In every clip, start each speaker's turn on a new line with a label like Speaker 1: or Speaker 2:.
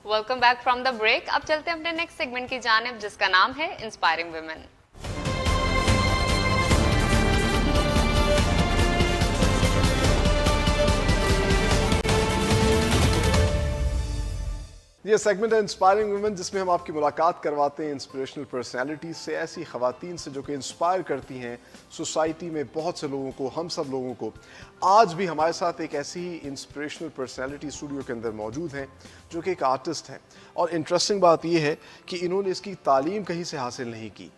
Speaker 1: Welcome back from the break. अब चलते हैं अपने नेक्स्ट सेगमेंट की जानिब, जिसका नाम है इंस्पायरिंग वुमेन।
Speaker 2: ये सेगमेंट है इंस्पायरिंग वुमेन, जिसमें हम आपकी मुलाकात करवाते हैं इंस्पिरेशनल पर्सनालिटीज से, ऐसी खवातीन से जो कि इंस्पायर करती हैं सोसाइटी में बहुत से लोगों को, हम सब लोगों को। आज भी हमारे साथ एक ऐसी ही इंस्पिरेशनल पर्सनालिटी स्टूडियो के अंदर मौजूद हैं जो कि एक आर्टिस्ट हैं। और इंटरेस्टिंग बात यह है कि इन्होंने इसकी तालीम कहीं से हासिल नहीं की,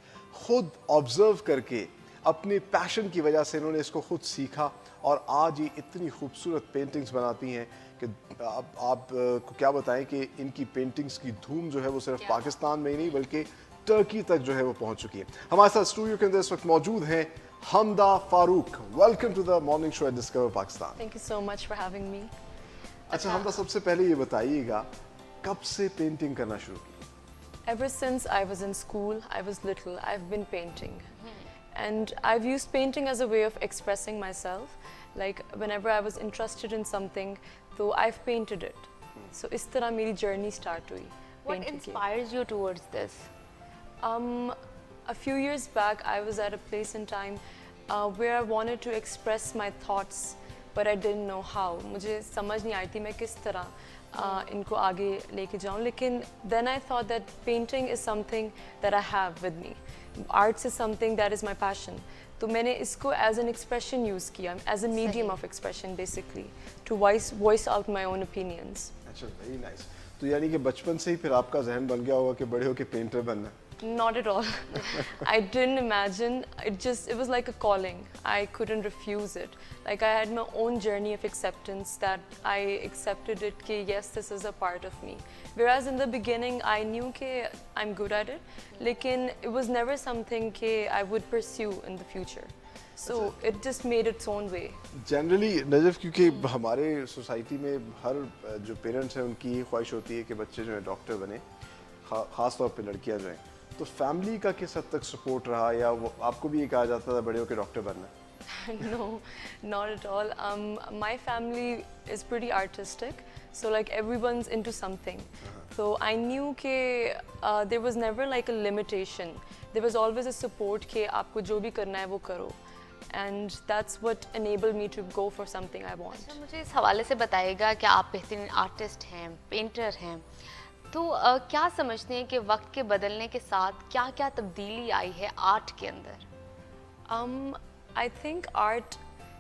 Speaker 2: खुद ऑब्जर्व करके अपने पैशन की वजह से इन्होंने इसको खुद सीखा और आज ये इतनी खूबसूरत पेंटिंग्स बनाती हैं कि आप को क्या बताएं कि इनकी पेंटिंग्स की धूम जो है वो सिर्फ पाकिस्तान में ही नहीं बल्कि टर्की तक जो है वो पहुंच चुकी है। हमारे साथ स्टूडियो के अंदर इस वक्त मौजूद हैं Hamda Farooq. Welcome to the morning show at discover Pakistan.
Speaker 3: Thank you so much for having me.
Speaker 2: अच्छा हमदा, सबसे पहले ये बताइएगा कब से पेंटिंग करना शुरू की?
Speaker 3: Ever since I was in school, I was little, I've been painting. And I've used painting as a way of expressing myself. Like whenever I was interested in something, so I've painted it. So इस तरह मेरी journey start हुई
Speaker 1: What
Speaker 3: painting की।
Speaker 1: inspires you towards this?
Speaker 3: A few years back, I was at a place in time where I wanted to express my thoughts, but I didn't know how. मुझे समझ नहीं आई थी मैं किस तरह इनको आगे लेके जाऊँ। लेकिन then I thought that painting is something that I have with me. Arts is something that is my passion. तो मैंने इसको as an expression use किया, as a medium of expression basically, to voice out my own opinions.
Speaker 2: अच्छा, very nice. तो यानी कि बचपन से ही फिर आपका जहन बन गया होगा कि बड़े होके पेंटर बनना।
Speaker 3: Not at all. I didn't imagine. It was like a calling. I couldn't refuse it. Like I had my own journey of acceptance that I accepted it कि yes, this is a part of me. Whereas in the beginning, I knew कि I'm good at it. लेकिन it was never something कि I would pursue in the future. So it just made its own way.
Speaker 2: Generally Najaf, क्योंकि हमारे society में हर जो parents हैं उनकी ख्वाहिश होती है कि बच्चे जो है डॉक्टर बने, ख़ास तौर पे लड़कियां जो हैं। तो फैमिली का किस हद तक सपोर्ट रहा, या वो आपको भी ये कहा जाता था बड़े होकर डॉक्टर बनना?
Speaker 3: No, not at all. My family is pretty artistic, so like everyone's into something. So I knew that there was never like a limitation. There was always a support कि आपको जो भी करना है वो करो, and that's what enabled me to go for something I want.
Speaker 1: अच्छा, मुझे इस हवाले से बताइएगा कि आप बेहतरीन आर्टिस्ट हैं, पेंटर हैं, तो क्या समझते हैं कि वक्त के बदलने के साथ क्या-क्या तब्दीली आई है आर्ट के अंदर?
Speaker 3: I think art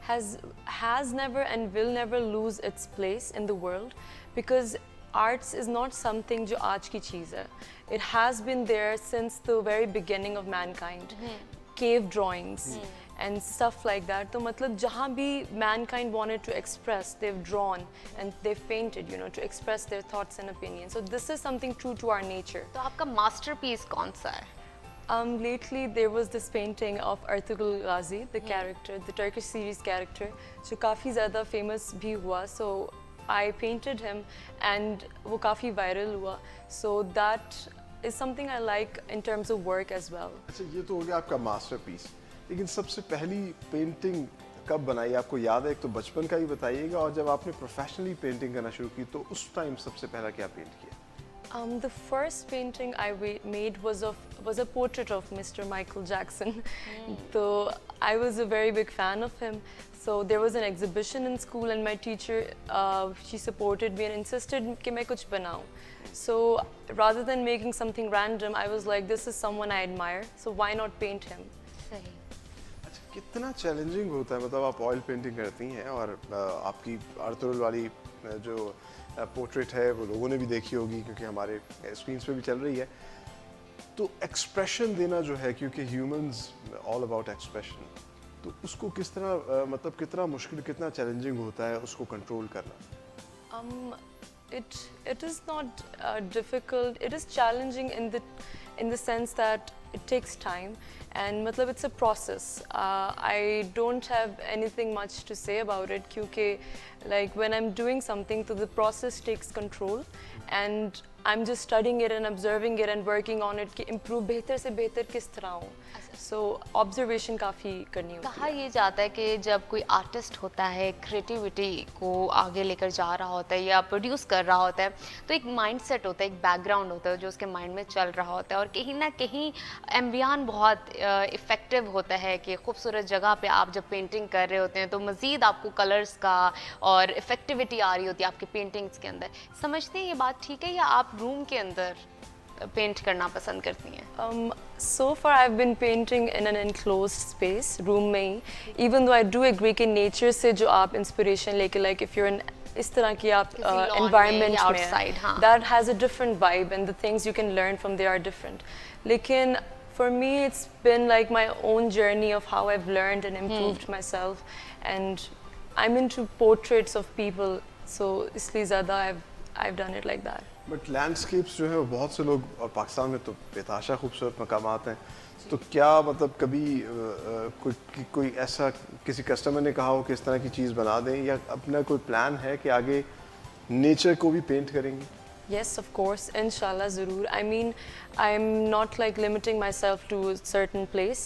Speaker 3: has never and will never lose its place in the world, because arts is not something जो आज की चीज़ है. It has been there since the very beginning of mankind. Cave drawings and stuff like that. तो मतलब जहाँ भी mankind wanted to express, they've drawn and they've painted, you know, to express their thoughts and opinions. So this is something true to our nature.
Speaker 1: तो आपका masterpiece कौन सा है?
Speaker 3: Lately there was this painting of Ertugrul Ghazi, the character, the Turkish series character, जो काफ़ी ज़्यादा famous भी हुआ. So I painted him and वो काफ़ी viral हुआ. So that is something I like in terms of work as well.
Speaker 2: अच्छा, ये तो हो गया आपका मास्टरपीस, लेकिन सबसे पहली पेंटिंग कब बनाई आपको याद है? एक तो बचपन का ही बताइएगा, और जब आपने प्रोफेशनली पेंटिंग करना शुरू की तो उस टाइम सबसे पहला क्या पेंट किया?
Speaker 3: The first painting I made was a portrait of Mr. Michael Jackson. So I was a very big fan of him. So there was an exhibition in school, and my teacher she supported me and insisted कि मैं कुछ बनाऊं. So rather than making something random, I was like, this is someone I admire, so why not paint him?
Speaker 1: सही।
Speaker 2: अच्छा, कितना challenging होता है? मतलब आप ऑयल पेंटिंग करती हैं और आपकी अर्तुगरुल वाली जो पोर्ट्रेट है वो लोगों ने भी देखी होगी क्योंकि हमारे स्क्रीन्स पे भी चल रही है। तो एक्सप्रेशन देना जो है, क्योंकि ह्यूमंस ऑल अबाउट एक्सप्रेशन, तो उसको किस तरह मतलब कितना मुश्किल, कितना चैलेंजिंग होता है उसको कंट्रोल करना?
Speaker 3: It is not difficult. It is challenging in the sense that it takes time, and मतलब it's a process. I don't have anything much to say about it क्योंकि like when I'm doing something, so the process takes control, and I'm just studying it and observing it and working on it कि improve बेहतर से बेहतर किस तरह हूँ. So observation काफ़ी करनी होती
Speaker 1: कहा
Speaker 3: है.
Speaker 1: ये जाता है कि जब कोई आर्टिस्ट होता है क्रिएटिविटी को आगे लेकर जा रहा होता है या प्रोड्यूस कर रहा होता है तो एक माइंडसेट होता है, एक बैकग्राउंड होता है जो उसके माइंड में चल रहा होता है और कहीं ना कहीं एम्बियन बहुत इफ़ेक्टिव होता है कि खूबसूरत जगह पे आप जब पेंटिंग कर रहे होते हैं तो मज़ीद आपको कलर्स का और इफ़ेक्टिविटी आ रही होती है आपकी पेंटिंग्स के अंदर. समझते हैं ये बात ठीक है या आप रूम के अंदर पेंट करना पसंद करती हैं?
Speaker 3: So far I've been painting in an enclosed space, room में ही. Even though I do agree कि nature से जो आप inspiration लेके like if you're in इस तरह की आप
Speaker 1: किसी lawn में
Speaker 3: environment
Speaker 1: या
Speaker 3: में
Speaker 1: outside, हाँ.
Speaker 3: that has a different vibe and the things you can learn from there are different. लेकिन for me it's been like my own journey of how I've learned and improved myself and I'm into portraits of people so इसलिए ज़्यादा I've done it like that.
Speaker 2: But landscapes जो है वो बहुत से लोग और पाकिस्तान में तो बेताशा खूबसूरत मकामात हैं. तो क्या मतलब कभी कोई ऐसा किसी कस्टमर ने कहा हो कि इस तरह की चीज़ बना दें या अपना कोई प्लान है कि आगे नेचर को भी पेंट करेंगे?
Speaker 3: Yes, of course, inshallah, zarur. I mean, I'm not like limiting myself to a certain place.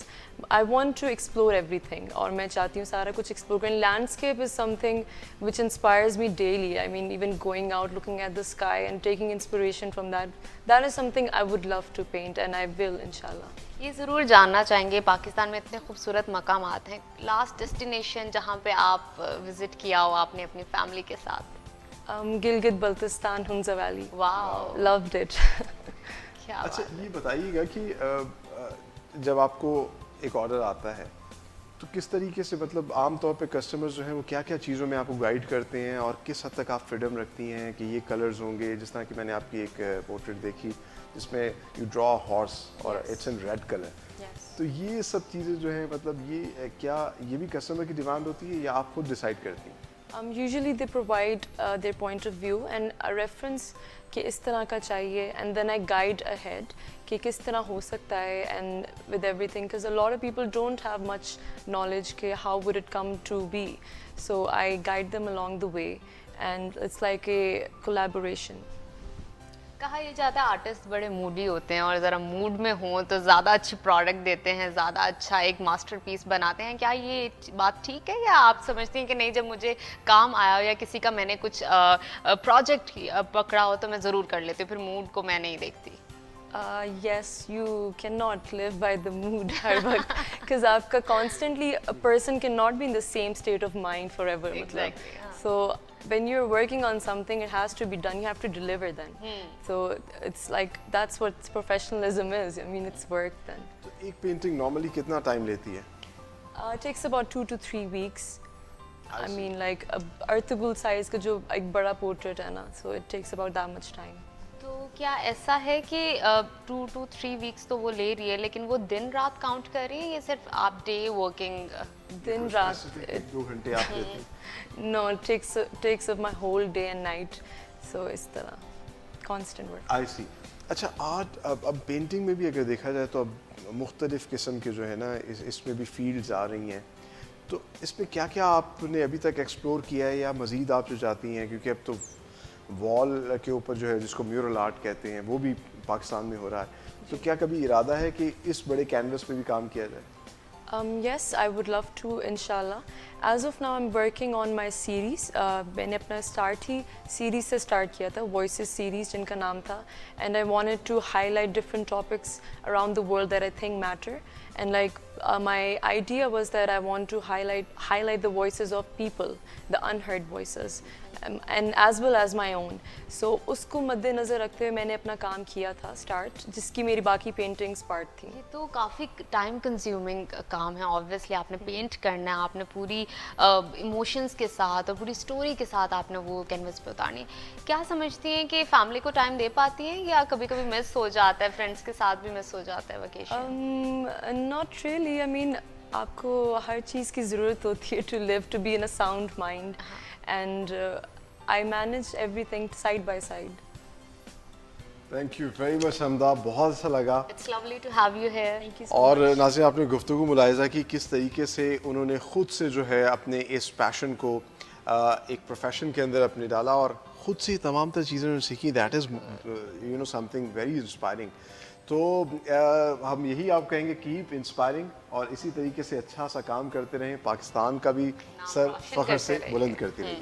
Speaker 3: I want to explore everything. और मैं चाहती हूँ सारा कुछ explore करें. Landscape is something which inspires me daily. I mean, even going out, looking at the sky and taking inspiration from that. That is something I would love to paint and I will, inshallah.
Speaker 1: ये ज़रूर जानना चाहेंगे पाकिस्तान में इतने खूबसूरत मकामात हैं. Last destination जहाँ पे आप विज़िट किया हो आपने अपनी फैमिली के साथ?
Speaker 3: Gilgit Baltistan, Hunza Valley.
Speaker 1: Wow,
Speaker 3: Loved it.
Speaker 1: क्या
Speaker 2: अच्छा
Speaker 1: बात.
Speaker 2: ये बताइएगा कि जब आपको एक ऑर्डर आता है तो किस तरीके से मतलब आम तौर पे कस्टमर्स जो हैं वो क्या क्या चीज़ों में आपको गाइड करते हैं और किस हद तक आप फ्रीडम रखती हैं कि ये कलर्स होंगे? जिस तरह की मैंने आपकी एक पोर्ट्रेट देखी जिसमें यू ड्रॉ हॉर्स और
Speaker 3: Yes.
Speaker 2: It's in red colour.
Speaker 3: Yes.
Speaker 2: तो ये सब चीज़ें जो हैं मतलब ये क्या ये भी कस्टमर की डिमांड होती है या आप खुद डिसाइड करती हैं?
Speaker 3: Usually they provide their point of view and a reference कि इस तरह का चाहिए and then I guide ahead कि किस तरह हो सकता है and with everything because a lot of people don't have much knowledge कि how would it come to be. So I guide them along the way and it's like a collaboration.
Speaker 1: कहा ये जाता है आर्टिस्ट बड़े Moody होते हैं और ज़रा मूड में हों तो ज़्यादा अच्छी प्रोडक्ट देते हैं, ज़्यादा अच्छा एक मास्टरपीस बनाते हैं. क्या ये बात ठीक है या आप समझती हैं कि नहीं जब मुझे काम आया हो या किसी का मैंने कुछ प्रोजेक्ट पकड़ा हो तो मैं ज़रूर कर लेती हूँ, फिर मूड को मैं नहीं देखती?
Speaker 3: Yes, you cannot live by the mood हर वक्त because आपका constantly a person cannot be in the same state of mind forever. मतलब.
Speaker 1: Exactly, हाँ.
Speaker 3: So when you're working on something, it has to be done. You have to deliver then. So it's like that's what professionalism is. I mean, it's work then.
Speaker 2: तो एक painting normally कितना time लेती है?
Speaker 3: It takes about 2 to 3 weeks.
Speaker 2: I
Speaker 3: I
Speaker 2: see.
Speaker 3: mean, like a earthable size का जो एक बड़ा portrait है ना, so it takes about that much time.
Speaker 1: तो क्या ऐसा है कि 2 to 3 वीक्स तो वो ले रही है लेकिन वो दिन रात काउंट कर रही है या सिर्फ आप डे वर्किंग?
Speaker 3: दिन रात.
Speaker 2: Specific 2 घंटे आप देते हैं?
Speaker 3: No, it takes up my whole day and night. So इस तरह constant work.
Speaker 2: आई सी. अच्छा आर्ट अब पेंटिंग में भी अगर देखा जाए तो अब मुख्तलिफ किस्म के जो है ना इसमें भी फील्ड्स आ रही हैं. तो इसमें क्या क्या आपने अभी तक एक्सप्लोर किया है या मज़ीद आप जो चाहती हैं क्योंकि अब तो वॉल के ऊपर जो है जिसको म्यूरल आर्ट कहते हैं वो भी पाकिस्तान में हो रहा है. तो क्या कभी इरादा है कि इस बड़े कैनवस पे भी काम किया जाए?
Speaker 3: Yes, I would love to, inshallah. As of now, I'm working on my series. मैंने अपना start ही series से start किया था, Voices series जिनका नाम था, and I wanted to highlight different topics around the world that I think matter. And like my idea was that I want to highlight the voices of people, the unheard voices, and as well as my own. So उसको मद्देनज़र रखते हुए मैंने अपना काम किया था start, जिसकी मेरी बाकी paintings part थी.
Speaker 1: ये तो काफ़ी टाइम कंज्यूमिंग काम है. ऑब्वियसली आपने पेंट करना है, आपने पूरी इमोशंस के साथ और पूरी स्टोरी के साथ आपने वो कैनवस पे उतारनी है. क्या समझती हैं कि फैमिली को टाइम दे पाती हैं या कभी कभी मिस हो जाता है, फ्रेंड्स के साथ भी मिस हो जाता है vacation?
Speaker 3: Not really. I mean, आपको हर चीज़ की ज़रूरत होती है to live, to be in a sound mind, and I manage everything side by side.
Speaker 2: Thank you very much Hamda, बहुत अच्छा लगा.
Speaker 1: It's lovely to have you here.
Speaker 3: Thank you so
Speaker 2: और
Speaker 3: much.
Speaker 2: नाज़रीन आपने गुफ्तगू मुलाहिज़ा की किस तरीके से उन्होंने ख़ुद से जो है अपने इस पैशन को एक प्रोफेशन के अंदर अपने डाला और खुद से तमाम तर चीज़ें सीखी, that is you know something very inspiring. तो हम यही आप कहेंगे, कीप इंस्पायरिंग, और इसी तरीके से अच्छा सा काम करते रहें, पाकिस्तान का भी सर
Speaker 1: रोशन
Speaker 2: फ़ख्र
Speaker 1: करते
Speaker 2: से
Speaker 1: रहिए।
Speaker 2: बुलंद करती रहें।